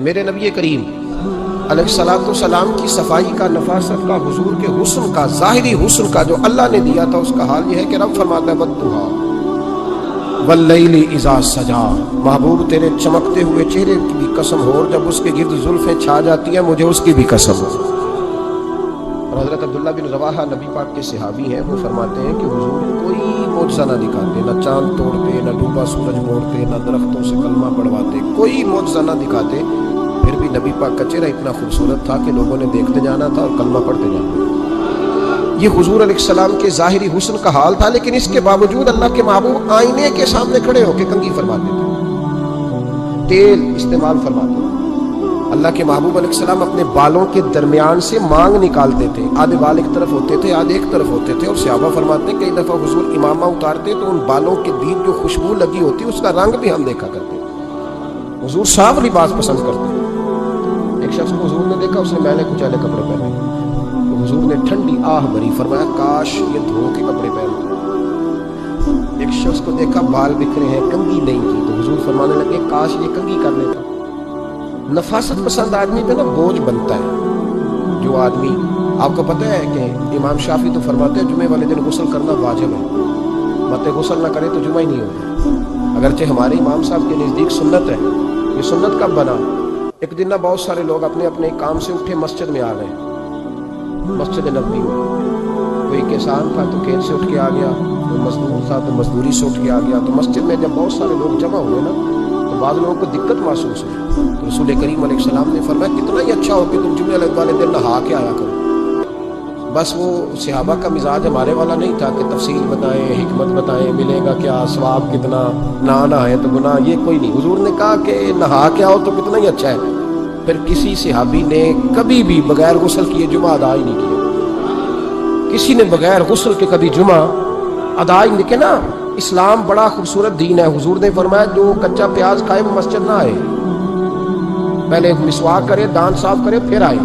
میرے نبی کریم علیہ الصلوۃ والسلام کی صفائی کا، نفاست کا، حضور کے حسن کا، ظاہری حسن کا جو اللہ نے دیا تھا، اس کا حال یہ ہے کہ رب فرماتا ہے والضحیٰ واللیل اذا سجا، محبوب تیرے چمکتے ہوئے چہرے کی بھی قسم ہو، اور جب اس کے گرد زلفیں چھا جاتی ہیں مجھے اس کی بھی قسم ہو۔ اور حضرت عبداللہ بن رواحہ نبی پاک کے صحابی ہیں، وہ فرماتے ہیں کہ حضور کوئی معجزہ نہ دکھاتے، نہ چاند توڑتے، نہ ڈوبا سورج موڑتے، نہ درختوں سے کلمہ پڑھواتے، کوئی معجزہ نہ دکھاتے، پھر بھی نبی پاک کا چہرہ اتنا خوبصورت تھا کہ لوگوں نے دیکھتے جانا تھا اور کلمہ پڑھتے جانا تھا۔ یہ حضور علیہ السلام کے ظاہری حسن کا حال تھا، لیکن اس کے باوجود اللہ کے محبوب آئینے کے سامنے کھڑے ہو کے کنگھی فرماتے تھے، تیل استعمال فرماتے تھے۔ اللہ کے محبوب علیہ السلام اپنے بالوں کے درمیان سے مانگ نکالتے تھے، آدھے بال ایک طرف ہوتے تھے، آدھے ایک طرف ہوتے تھے، اور صحابہ فرماتے ہیں کئی دفعہ حضور امامہ اتارتے تو ان بالوں کے بیچ جو خوشبو لگی ہوتی اس کا رنگ بھی ہم دیکھا کرتے۔ حضور صاف لباس پسند کرتے۔ ایک شخص کو حضور نے دیکھا، اس نے میلے کچالے کپڑے پہنے، تو حضور نے ٹھنڈی آہ بھری، فرمایا کاش یہ دھو کے کپڑے پہنتے۔ ایک شخص کو دیکھا بال بکھرے ہیں، کنگھی نہیں کی، تو حضور فرمانے لگے کاش یہ کنگھی کر لیتا۔ نفاست پسند آدمی پہ نا بوجھ بنتا ہے۔ جو آدمی، آپ کو پتہ ہے کہ امام شافعی تو فرماتے ہیں جمعے والے دن غسل کرنا واجب ہے، مت غسل نہ کرے تو جمعہ ہی نہیں ہوتا۔ اگرچہ ہمارے امام صاحب کے نزدیک سنت ہے۔ یہ سنت کب بنا؟ ایک دن نہ بہت سارے لوگ اپنے اپنے کام سے اٹھے مسجد میں آ گئے، مسجد نبوی میں۔ کوئی کسان تھا تو کھیت سے اٹھ کے آ گیا، کوئی مزدور تھا تو مزدوری سے اٹھ کے آ گیا۔ تو مسجد میں جب بہت سارے لوگ جمع ہوئے نا، تو بعض لوگوں کو دقت محسوس ہوئی۔ تو رسول کریم علیہ السلام نے فرمایا کتنا ہی اچھا ہو کہ تم جمعے والے دن نہا کے آیا کرو۔ بس وہ صحابہ کا مزاج ہمارے والا نہیں تھا کہ تفصیل بتائیں، حکمت بتائیں، ملے گا کیا، ثواب کتنا، نہ ہے تو گناہ، یہ کوئی نہیں۔ حضور نے کہا کہ نہا کے آؤ تو کتنا ہی اچھا ہے۔ پھر کسی صحابی نے کبھی بھی بغیر غسل کیے جمعہ ادا ہی نہیں کیا، کسی نے بغیر غسل کے کبھی جمعہ ادا ہی نہیں کیا نا۔ اسلام بڑا خوبصورت دین ہے۔ حضور نے فرمایا جو کچا پیاز کھائے وہ مسجد نہ آئے، پہلے مسواک کرے، دانت صاف کرے، پھر آئے۔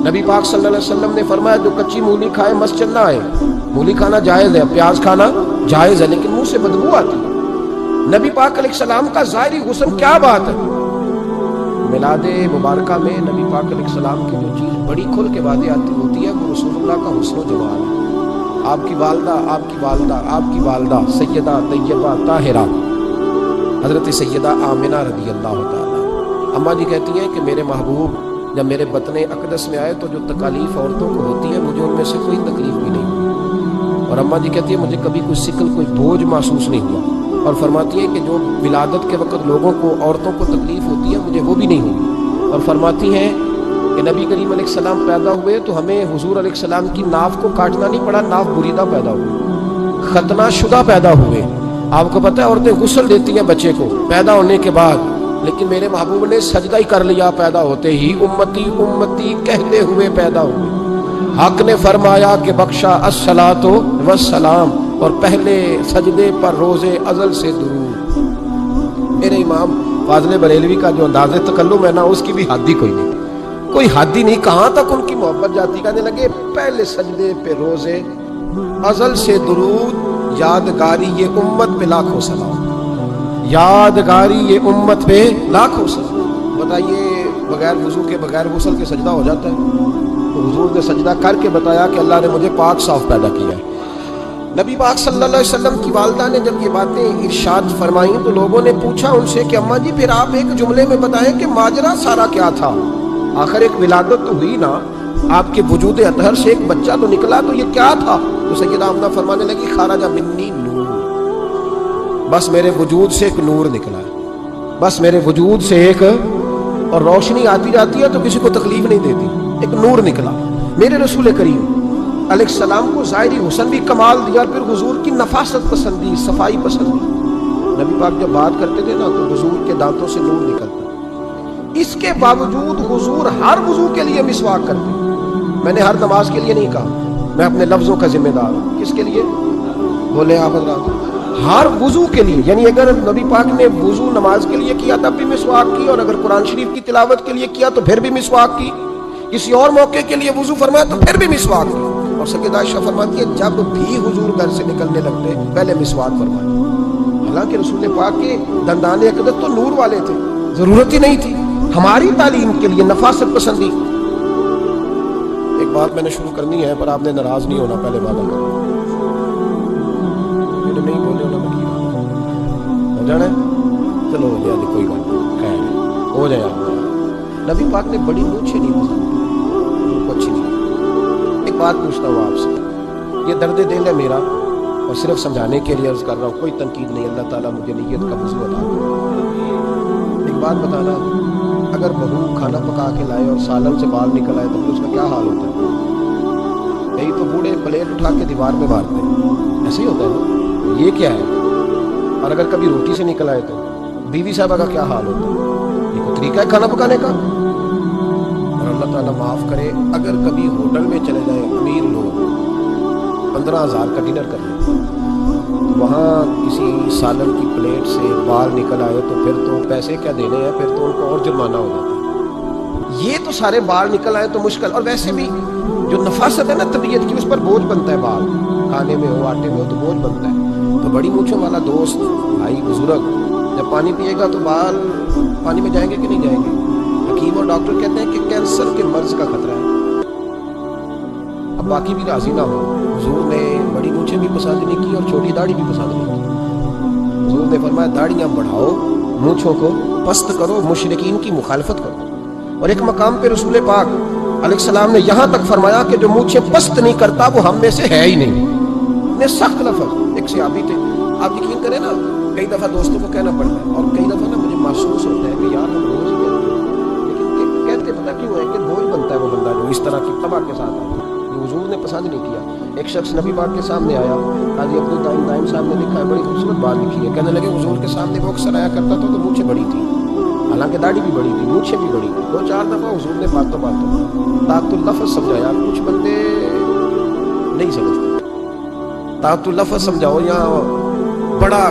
نبی پاک صلی اللہ علیہ وسلم نے فرمایا جو کچی مولی کھائے مسجد نہ آئے۔ مولی کھانا جائز ہے، پیاز کھانا جائز ہے، لیکن منہ سے بدبو آتی ہے۔ نبی پاک علیہ السلام کا ظاہری حسن کیا بات ہے۔ میلاد مبارکہ میں نبی پاک علیہ السلام کی جو چیز بڑی کھل کے واضح آتی ہوتی ہے وہ رسول اللہ کا حسن و جمال ہے۔ آپ کی والدہ سیدہ طیبہ طاہرہ حضرت سیدہ آمنہ رضی اللہ تعالیٰ، اماں جی کہتی ہیں کہ میرے محبوب جب میرے بطن اقدس میں آئے تو جو تکالیف عورتوں کو ہوتی ہے مجھے ان میں سے کوئی تکلیف بھی نہیں ہوئی، اور اماں جی کہتی ہے مجھے کبھی کوئی ثقل، کوئی بوجھ محسوس نہیں ہوا، اور فرماتی ہے کہ جو ولادت کے وقت لوگوں کو، عورتوں کو تکلیف ہوتی ہے مجھے وہ بھی نہیں ہوئی، اور فرماتی ہیں کہ نبی کریم علیہ السلام پیدا ہوئے تو ہمیں حضور علیہ السلام کی ناف کو کاٹنا نہیں پڑا، ناف بریدہ پیدا ہوئی، ختنہ شدہ پیدا ہوئے۔ آپ کو پتہ ہے عورتیں غسل دیتی ہیں بچے کو پیدا ہونے کے بعد، لیکن میرے محبوب نے سجدہ ہی کر لیا پیدا ہوتے ہی، امتی امتی کہتے ہوئے پیدا ہوئے۔ حق نے فرمایا کہ بخشا الصلاۃ والسلام، اور پہلے سجدے پر روز ازل سے درود۔ میرے امام فاضل بریلوی کا جو انداز تکلم ہے نا، اس کی بھی حد ہی کوئی حد ہی نہیں، کہاں تک ان کی محبت جاتی، کہنے لگے پہلے سجدے پہ روز ازل سے درود، یادگاری یہ امت پہ لاکھوں سلام، یادگاری یہ امت پہ لاکھوں سلام۔ بتائیے بغیر وضو کے، بغیر غسل کے سجدہ ہو جاتا ہے؟ تو حضور نے سجدہ کر کے بتایا کہ اللہ نے مجھے پاک صاف پیدا کیا ہے۔ نبی پاک صلی اللہ علیہ وسلم کی والدہ نے جب یہ باتیں ارشاد فرمائیں تو لوگوں نے پوچھا ان سے کہ اماں جی پھر آپ ایک جملے میں بتائیں کہ ماجرا سارا کیا تھا، آخر ایک ولادت تو ہوئی نا، آپ کے وجود اطہر سے ایک بچہ تو نکلا، تو یہ کیا تھا؟ تو سیدہ آمنہ فرمانے لگی خرج منی نور، بس میرے وجود سے ایک نور نکلا، بس میرے وجود سے ایک، اور روشنی آتی جاتی ہے تو کسی کو تکلیف نہیں دیتی، ایک نور نکلا۔ میرے رسول کریم علیہ السلام کو ظاہری حسن بھی کمال دیا، پھر حضور کی نفاست پسندی، صفائی پسندی۔ نبی پاک جب بات کرتے تھے نا تو حضور کے دانتوں سے نور نکلتا، اس کے باوجود حضور ہر وضو کے لیے مسواک کرتے۔ میں نے ہر نماز کے لیے نہیں کہا، میں اپنے لفظوں کا ذمہ دار ہوں۔ کس کے لیے بولے آپ حضرات؟ ہر وضو کے لیے، یعنی اگر نبی پاک نے وضو نماز کے لیے کیا تب بھی مسواک کی، اور اگر قرآن شریف کی تلاوت کے لیے کیا تو پھر بھی مسواک کی، کسی اور موقع کے لیے وضو فرمایا تو پھر بھی مسواک کی۔ اور سیدہ عائشہ فرماتی ہے جب بھی حضور گھر سے نکلنے لگتے پہلے مسواک فرماتے، حالانکہ رسول پاک کے دندان اقدس تو نور والے تھے، ضرورت ہی نہیں تھی۔ ہماری تعلیم کے لیے نفاست پسندی. ایک بات میں نے شروع کرنی ہے پر آپ نے ناراض نہیں ہونا، پہلے وعدہ کرو. نہیں بولے ہونا میں ہو جانا ہے. چلو ہو گیا کوئی بات نہیں، خیر ہو جائے. آپ نبی پاک نے بڑی مونچھیں نہیں پسند کو اچھی نہیں. ایک بات پوچھتا ہوں آپ سے، یہ درد دل ہے میرا اور صرف سمجھانے کے لیے عرض کر رہا ہوں، کوئی تنقید نہیں. اللہ تعالیٰ مجھے نیت کا وضو عطا کرے. ایک بات بتانا، اگر بہو کھانا پکا کے لائے اور سالن سے بال نکل آئے تو پھر اس کا کیا حال ہوتا ہے؟ یہی تو بوڑھے پلیٹ اٹھا کے دیوار میں مارتے ہیں، ایسے ہی ہوتا ہے نا. یہ کیا ہے؟ اور اگر کبھی روٹی سے نکل آئے تو بیوی صاحبہ کا کیا حال ہوتا ہے؟ یہ کوئی طریقہ ہے کھانا پکانے کا؟ اور اللہ تعالیٰ معاف کرے، اگر کبھی ہوٹل میں چلے جائیں امیر لوگ 15,000 کا ڈنر کر لیں، وہاں کسی سالن کی پلیٹ سے بال نکل آئے تو پھر تو پیسے کیا دینے ہیں، پھر تو ان کو اور جرمانہ ہو جاتا ہے. یہ تو سارے بال نکل آئے تو مشکل. اور ویسے بھی جو نفاست ہے نا طبیعت کی، اس پر بوجھ بنتا ہے. بال کھانے میں ہو، آٹے میں ہو تو بوجھ بنتا ہے. تو بڑی مونچھوں والا دوست بھائی بزرگ جب پانی پیے گا تو بال پانی میں جائیں گے کہ نہیں جائیں گے؟ حکیم اور ڈاکٹر کہتے ہیں کہ کینسر کے مرض کا خطرہ ہے. اب باقی بھی راضی نہ ہو، حضور نے بڑی مونچھیں بھی پسند نہیں کی اور چھوٹی داڑھی بھی پسند نہیں کی. حضور نے فرمایا داڑھیاں بڑھاؤ، مونچھوں کو پست کرو، مشرکین کی مخالفت کرو. اور ایک مقام پہ رسول پاک علیہ السلام نے یہاں تک فرمایا کہ جو مونچھیں پست نہیں کرتا وہ ہم میں سے ہے ہی نہیں. نے سخت لفظ. ایک صحابی تھے، آپ یقین کریں نا، کئی دفعہ دوستوں کو کہنا پڑتا ہے اور کئی دفعہ نا مجھے محسوس ہوتا ہے کہ یار ہم روز ہی کہتے ہیں، لیکن کہتے پتہ کیوں ہے کہ بوجھ بنتا ہے وہ بندہ جو اس طرح کی طبع کے ساتھ آتا ہے. یہ حضور نے پسند نہیں کیا. ایک شخص نبی پاک کے سامنے آیا، قاضی عبدالدائم صاحب نے لکھا ہے، بڑی خوبصورت بات لکھی ہے. کہنے لگے حضور کے سامنے وہ اکثر آیا کرتا تھا تو مونچھیں بڑی تھی، حالانکہ داڑھی بھی بڑی تھی، مونچھیں بھی بڑی تھی. 2-4 دفعہ حضور نے باتوں طاقت اللفظ سمجھایا. کچھ بندے نہیں سمجھتے. طاقت اللفظ سمجھاؤ یا بڑا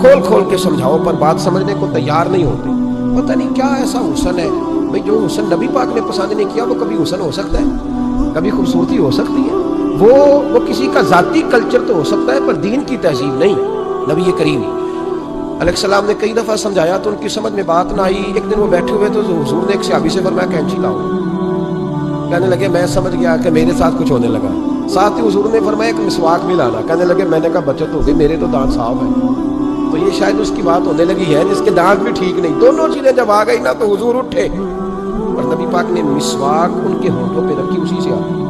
کھول کھول کے سمجھاؤ پر بات سمجھنے کو تیار نہیں ہوتے. پتہ نہیں کیا ایسا حسن ہے بھئی، جو حسن نبی پاک نے پسند نہیں کیا وہ کبھی حسن ہو سکتا ہے، کبھی خوبصورتی ہو سکتی ہے. وہ کسی کا ذاتی کلچر تو ہو سکتا ہے پر دین کی تہذیب نہیں. نبی کریم علیہ السلام نے کئی دفعہ سمجھایا تو ان کی سمجھ میں بات نہ آئی. ایک دن وہ بیٹھے ہوئے تو حضور نے ایک صحابی سے فرمایا کینچی لاؤ. کہنے لگے میں سمجھ گیا کہ میرے ساتھ کچھ ہونے لگا. ساتھ ہی حضور نے فرمایا ایک مسواک بھی لانا. کہنے لگے میں نے کہا بچت ہو گئی، میرے تو دانت صاف ہیں. تو یہ شاید اس کی بات ہونے لگی ہے جس کے دانت بھی ٹھیک نہیں. دونوں چیزیں جب آ گئی نا تو حضور اٹھے اور نبی پاک نے مسواک ان کے ہونٹوں پہ رکھی. اسی سے آتی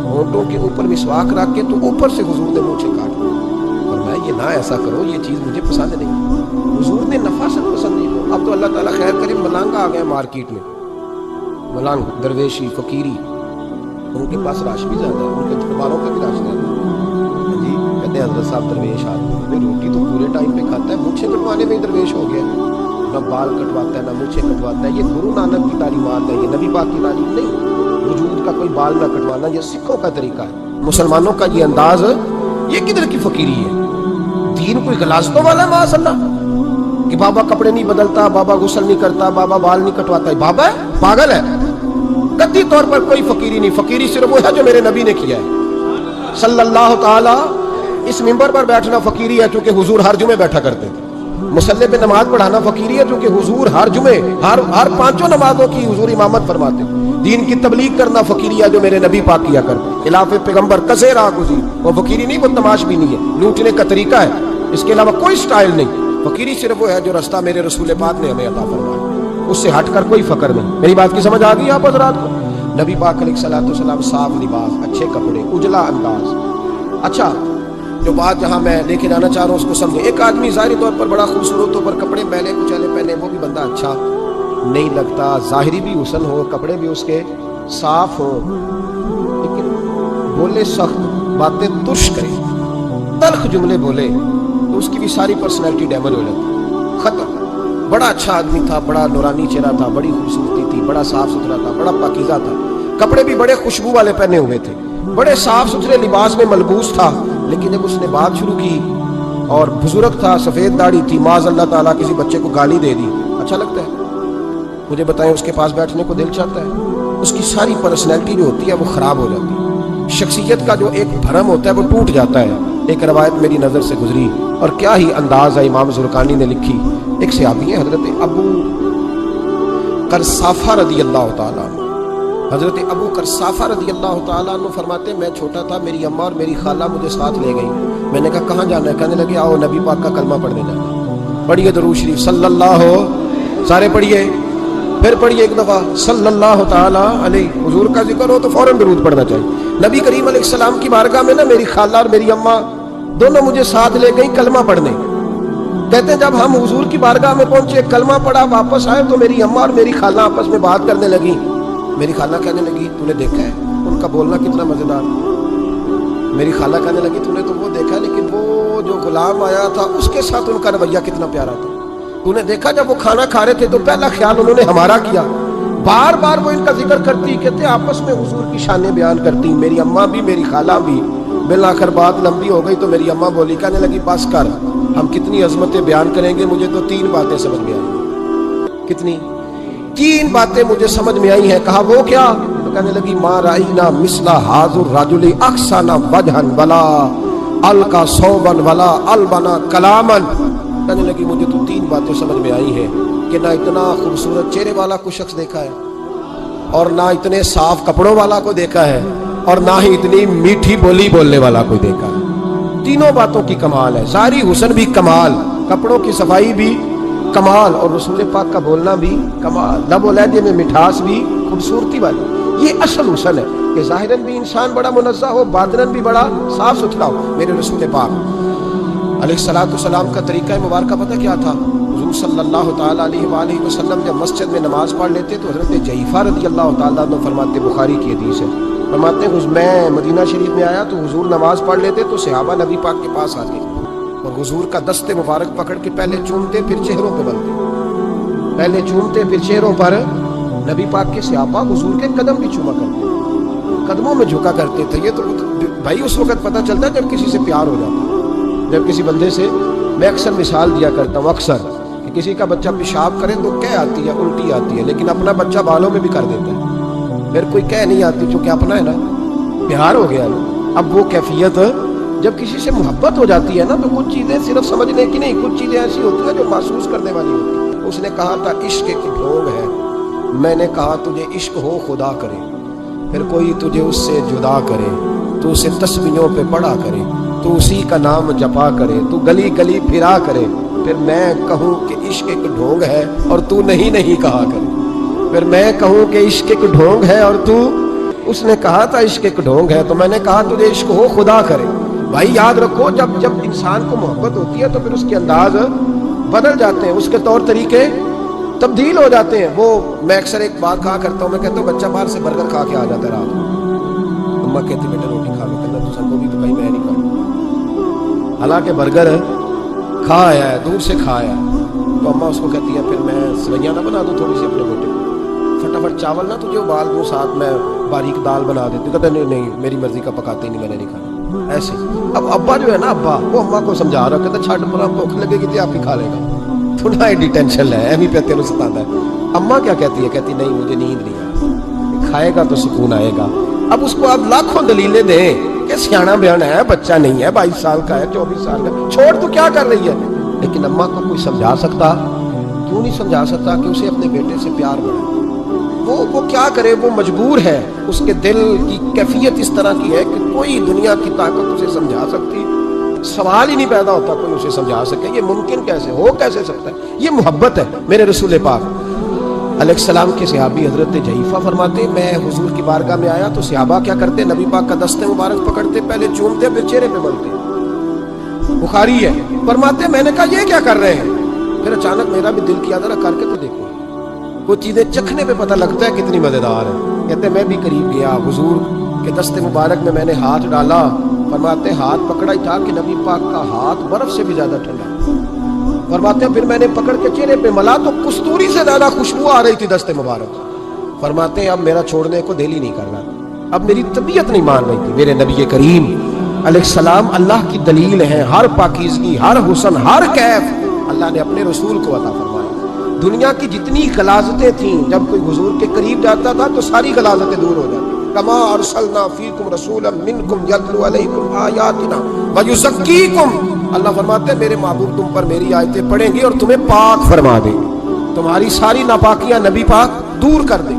ہونٹوں کے اوپر مسواک رکھ کے تو اوپر سے حضور نے مونچھیں کاٹ لی. فرمایا یہ نہ ایسا کرو، یہ چیز مجھے پسند نہیں. حضور نے نفاست پسند نہیں کی. اب تو اللہ تعالیٰ خیر کرے، ملنگ آ گئے مارکیٹ میں. ملنگ، درویشی، فقیری، ان کے پاس رش بھی زیادہ ہے، ان کے درباروں پہ بھی رش زیادہ ہے. جی کہتے ہیں حضرت صاحب درویش آدمی، روٹی تو پورے ٹائم پہ کھاتا ہے، مونچھیں کٹوانے میں ہی درویش ہو گیا. نہ بال کٹواتا ہے نہ مونچھیں کٹواتا ہے. یہ گرو نانک کی تعلیمات ہے، یہ نبی پاک کی تعلیم نہیں. وجود کا کوئی بال نہ کٹوانا یہ سکھوں کا طریقہ ہے. مسلمانوں کا یہ انداز، یہ کدھر کی فقیری ہے؟ دین کوئی غلاظتوں والا ہے معاذ اللہ کہ بابا کپڑے نہیں بدلتا، بابا غسل نہیں کرتا، بابا بال نہیں کٹواتا. بابا ہے، پاگل ہے. قطعی طور پر کوئی فقیری نہیں. فقیری صرف وہ ہے جو میرے نبی نے کیا ہے صلی اللہ تعالی. اس منبر پر بیٹھنا فقیری ہے چونکہ حضور ہر جمعے بیٹھا کرتے تھے. مصلی پہ نماز پڑھانا فقیری ہے چونکہ حضور ہر جمعے ہر 5 نمازوں کی حضور امامت فرماتے. دین کی تبلیغ کرنا فقیری ہے جو میرے نبی پاک کیا کرتے. خلاف پیغمبر کسے راہ گزی، وہ فقیری نہیں، وہ تماش بھی نہیں ہے، لوٹنے کا طریقہ ہے، اس کے علاوہ کوئی سٹائل نہیں. فقیری صرف وہ ہے جو رستہ میرے رسول پاک نے ہمیں عطا فرمایا، اس سے ہٹ کر کوئی فقر نہیں. میری بات کی سمجھ آ گئی آپ حضرات کو؟ نبی پاک علیہ السلام صاف لباس، اچھے کپڑے، اجلا انداز. اچھا جو بات جہاں میں لے کے جانا چاہ رہا ہوں اس کو سمجھیں. ایک آدمی ظاہری طور پر بڑا خوبصورت ہو پر کپڑے میلے کچیلے پہنے، وہ بھی بندہ اچھا نہیں لگتا. ظاہری بھی حسن ہو، کپڑے بھی اس کے صاف ہو، لیکن بولے سخت، باتیں ترش کرے، تلخ جملے بولے تو اس کی بھی ساری پرسنالٹی ڈیمیج ہو جاتی، ختم. بڑا اچھا آدمی تھا، بڑا نورانی چہرہ تھا، بڑی خوبصورتی تھی، بڑا صاف ستھرا تھا، بڑا پاکیزہ تھا، کپڑے بھی بڑے خوشبو والے پہنے ہوئے تھے، بڑے صاف ستھرے لباس میں ملبوس تھا. لیکن جب اس نے بات شروع کی اور بزرگ تھا، سفید داڑھی تھی، معاذ اللہ تعالیٰ کسی بچے کو گالی دے دی، اچھا لگتا ہے؟ مجھے بتائیں اس کے پاس بیٹھنے کو دل چاہتا ہے؟ اس کی ساری پرسنالٹی جو ہوتی ہے وہ خراب ہو جاتی ہے، شخصیت کا جو ایک بھرم ہوتا ہے وہ ٹوٹ جاتا ہے. ایک روایت میری نظر سے گزری اور کیا ہی انداز ہے، امام زرقانی نے لکھی. ایک صحابی ہے حضرت ابو قرصافہ رضی اللہ تعالیٰ عنہ، حضرت ابو قرصافہ رضی اللہ تعالیٰ عنہ فرماتے میں چھوٹا تھا، میری اماں اور میری خالہ مجھے ساتھ لے گئی، میں نے کہا کہاں جانا ہے؟ کہنے لگے آؤ نبی پاک کا کلمہ پڑھنے جانا ہے۔ پڑھیے درود شریف صلی اللہ، سارے پڑھیے، پھر پڑھیے ایک دفعہ صلی اللہ تعالیٰ علیہ، حضور کا ذکر ہو تو فوراً درود پڑھنا چاہیے۔ نبی کریم علیہ السلام کی بارگاہ میں نا میری خالہ اور میری اماں دونوں مجھے ساتھ لے گئی کلمہ پڑھنے۔ کہتے ہیں جب ہم حضور کی بارگاہ میں پہنچے، کلمہ پڑھا، واپس آئے تو میری اماں اور میری خالہ آپس میں بات کرنے لگی۔ میری خالہ کہنے لگی تو نے دیکھا ہے ان کا بولنا کتنا مزیدار؟ میری خالہ کہنے لگی تو نے تو وہ دیکھا لیکن وہ جو غلام آیا تھا اس کے ساتھ ان کا رویہ کتنا پیارا تھا۔ تو نے دیکھا جب وہ کھانا کھا رہے تھے تو پہلا خیال انہوں نے ہمارا کیا۔ بار بار وہ ان کا ذکر کرتی، کہتے آپس میں حضور کی شانیں بیان کرتی، میری اماں بھی میری خالہ بھی۔ بالآخر بات لمبی ہو گئی تو میری اماں بولی، کہنے لگی بس کر، ہم کتنی عظمتیں بیان کریں گے، مجھے تو 3 باتیں سمجھ میں آئی۔ کتنی؟ 3 باتیں مجھے سمجھ میں آئی ہیں۔ کہا وہ کیا؟ تو کہنے لگی ما رأینا مثل ھذا الرجل احسن وجھا ولا القى ثوبا ولا البنا کلاما۔ کہنے لگی مجھے تو 3 باتیں سمجھ میں آئی ہیں کہ نہ اتنا خوبصورت چہرے والا کوئی شخص دیکھا ہے، اور نہ اتنے صاف کپڑوں والا کو دیکھا ہے، اور نہ ہی اتنی میٹھی بولی بولنے والا کوئی دیکھا ہے۔ تینوں باتوں کی کمال ہے، ظاہری حسن بھی کمال، کپڑوں کی صفائی بھی کمال، اور رسول پاک کا بولنا بھی کمال، لب و لہجے میں مٹھاس بھی خوبصورتی والی۔ یہ اصل حسن ہے کہ ظاہراً بھی انسان بڑا منزہ ہو، باطناً بھی بڑا صاف ستھرا ہو۔ میرے رسول پاک علیہ السلام کا طریقہ مبارکہ پتہ کیا تھا؟ حضور صلی اللہ تعالیٰ علیہ وآلہ وسلم جب مسجد میں نماز پڑھ لیتے تو حضرت جعفر رضی اللہ تعالیٰ عنہ فرماتے، بخاری کی حدیث ہے، فرماتے ہیں میں مدینہ شریف میں آیا تو حضور نماز پڑھ لیتے تو صحابہ نبی پاک کے پاس آتے اور حضور کا دست مبارک پکڑ کے پہلے چومتے پھر چہروں پہ ملتے، پہلے چومتے پھر چہروں پر۔ نبی پاک کے صحابہ حضور کے قدم بھی چوما کرتے، قدموں میں جھکا کرتے تھے۔ یہ تو بھائی اس وقت پتہ چلتا ہے جب کسی سے پیار ہو جاتا ہے، جب کسی بندے سے، میں اکثر مثال دیا کرتا ہوں اکثر کہ کسی کا بچہ پیشاب کرے تو کہہ آتی ہے، الٹی آتی ہے، لیکن اپنا بچہ بالوں میں بھی کر دیتا ہے، پھر کوئی کہہ نہیں آتی چونکہ اپنا ہے نا، پیار ہو گیا نا۔ اب وہ کیفیت جب کسی سے محبت ہو جاتی ہے نا تو کچھ چیزیں صرف سمجھنے کی نہیں، کچھ چیزیں ایسی ہوتی ہیں جو محسوس کرنے والی ہوتی ہیں۔ اس نے کہا تھا عشق ایک ڈھونگ ہے، میں نے کہا تجھے عشق ہو خدا کرے، پھر کوئی تجھے اس سے جدا کرے، تو اسے تسبیحوں پہ پڑھا کرے، تو اسی کا نام جپا کرے، تو گلی گلی پھرا کرے، پھر میں کہوں کہ عشق ایک ڈھونگ ہے اور تو نہیں کہا کرے، پھر میں کہوں کہ عشق ایک ڈھونگ ہے اور تو، اس نے کہا تھا عشق ایک ڈھونگ ہے تو میں نے کہا تجھے عشق ہو خدا کرے۔ بھائی یاد رکھو جب انسان کو محبت ہوتی ہے تو پھر اس کے انداز بدل جاتے ہیں، اس کے طور طریقے تبدیل ہو جاتے ہیں۔ وہ میں اکثر ایک بات کہا کرتا ہوں، میں کہتا ہوں بچہ باہر سے برگر کھا کے آ جاتا ہے رات کو، اماں کہتی بیٹا روٹی کھا لو، کہنا تو سن کو بھی تو کہیں میں نہیں کھاؤں، حالانکہ برگر کھا آیا ہے، دور سے کھا آیا ہے، تو اماں اس کو کہتی ہے پھر میں سویاں نہ بنا دوں تھوڑی سی اپنے بیٹے کو، فٹافٹ چاول نہ تجھے ابال دوں، ساتھ میں باریک دال بنا دیتی، کہتا نہیں میری مرضی کا پکاتے ہی نہیں، میں نے نہیں کھانا۔ ایسے اب ابا جو ہے نا، ابا وہ اماں کو سمجھا رہا، کہتا چھٹ پرا بھوک لگے گی تو آپ ہی کھا لے گا، تھوڑا ایڈی ٹینشن ہے، ایمی پہ تینوں ستاتا ہے۔ اماں کیا کہتی ہے؟ کہتی نہیں مجھے نیند نہیں آئی، کھائے گا تو سکون آئے گا۔ اب اس کو آپ لاکھوں دلیلیں دیں کہ سیانا بیان ہے، بچہ نہیں ہے، 22 سال کا ہے، 24 سال کا، چھوڑ تو کیا کر رہی ہے، لیکن اماں کو کوئی سمجھا سکتا؟ کیوں نہیں سمجھا سکتا کہ اسے اپنے بیٹے سے پیار بڑھائے؟ وہ کیا کرے، وہ مجبور ہے، اس کے دل کی کیفیت اس طرح کی ہے کہ کوئی دنیا کی طاقت اسے سمجھا سکتی، سوال ہی نہیں پیدا ہوتا کوئی اسے سمجھا سکے، یہ ممکن کیسے ہو، کیسے سکتا ہے؟ یہ محبت ہے۔ میرے رسول پاک علیہ السلام کے صحابی حضرت جعفر فرماتے میں حضور کی بارگاہ میں آیا تو صحابہ کیا کرتے، نبی پاک کا دست مبارک پکڑتے، پہلے چومتے پھر چہرے پہ ملتے، بخاری ہے، فرماتے میں نے کہا یہ کیا کر رہے ہیں؟ پھر اچانک میرا بھی دل کیا ذرا کر کے تو دیکھو، کچھ چیزیں چکھنے پہ پتہ لگتا ہے کتنی مزیدار ہے۔ کہتے میں بھی قریب گیا، حضور کے دست مبارک میں نے ہاتھ ڈالا، فرماتے ہاتھ پکڑا ہی تھا کہ نبی پاک کا ہاتھ برف سے بھی زیادہ ٹھنڈا، فرماتے پھر میں نے پکڑ کے چہرے پہ ملا تو کستوری سے زیادہ خوشبو آ رہی تھی دست مبارک، فرماتے اب میرا چھوڑنے کو دل ہی نہیں کر رہا، اب میری طبیعت نہیں مان رہی تھی۔ میرے نبی کریم علیہ السلام اللہ کی دلیل ہیں، ہر پاکیزگی، ہر حسن، ہر کیف اللہ نے اپنے رسول کو عطا فرمایا۔ دنیا کی جتنی غلاظتیں تھیں جب کوئی حضور کے قریب جاتا تھا تو ساری غلاظتیں دور ہو جاتی، کما ارسلنا فیکم رسولا منکم یتلو علیکم آیاتنا ویزکیکم، اللہ فرماتے ہیں میرے محبوب تم پر میری آیتیں پڑھیں گے اور تمہیں پاک فرما دیں گے، تمہاری ساری ناپاکیاں نبی پاک دور کر دے۔